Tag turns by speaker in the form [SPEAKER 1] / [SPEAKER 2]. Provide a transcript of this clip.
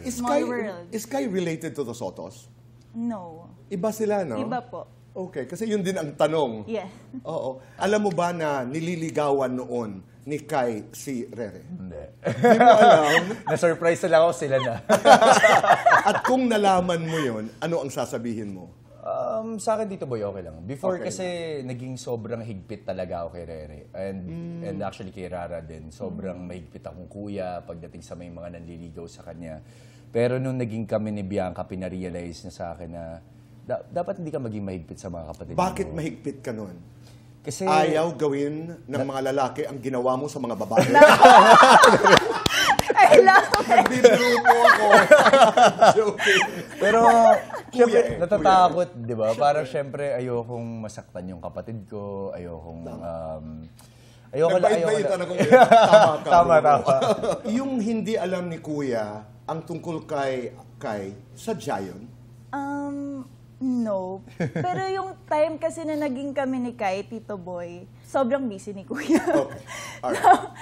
[SPEAKER 1] Small world.
[SPEAKER 2] Is Kai related to the Sotos?
[SPEAKER 1] No.
[SPEAKER 2] Iba sila, no?
[SPEAKER 1] Iba po.
[SPEAKER 2] Okay, kasi yun din ang tanong.
[SPEAKER 1] Yes.
[SPEAKER 2] Oo. Alam mo ba na nililigawan noon ni Kai si Rere?
[SPEAKER 3] Hindi.
[SPEAKER 2] Hindi mo alam?
[SPEAKER 3] Na-surprise na lang ako sila na.
[SPEAKER 2] At kung nalaman mo yun, ano ang sasabihin mo?
[SPEAKER 3] Sa akin dito, boy, okay lang. Before
[SPEAKER 2] Okay.
[SPEAKER 3] kasi naging sobrang higpit talaga ako kay Rere. And actually kay Rara din. Sobrang mahigpit akong kuya pagdating sa may mga nanliligaw sa kanya. Pero nung naging kami ni Bianca, pinarealize niya sa akin na dapat hindi ka maging mahigpit sa mga kapatid mo.
[SPEAKER 2] Bakit mahigpit ka nun?
[SPEAKER 3] Kasi
[SPEAKER 2] Ayaw gawin ng mga lalaki ang ginawa mo sa mga babae.
[SPEAKER 1] I love it.
[SPEAKER 2] Nagbibiro po ako. Joking.
[SPEAKER 3] Pero,
[SPEAKER 2] Kuya
[SPEAKER 3] syempre,
[SPEAKER 2] eh,
[SPEAKER 3] natatakot, di ba? Parang syempre, ayokong masaktan yung kapatid ko, ayokong,
[SPEAKER 2] Nagbait-baitan ako. Tama ka.
[SPEAKER 3] Tama.
[SPEAKER 2] Yung hindi alam ni Kuya ang tungkol kay sadya yun?
[SPEAKER 1] No. Pero yung time kasi na naging kami ni Kai, Tito Boy, sobrang busy ni Kuya.
[SPEAKER 2] Okay. Alright.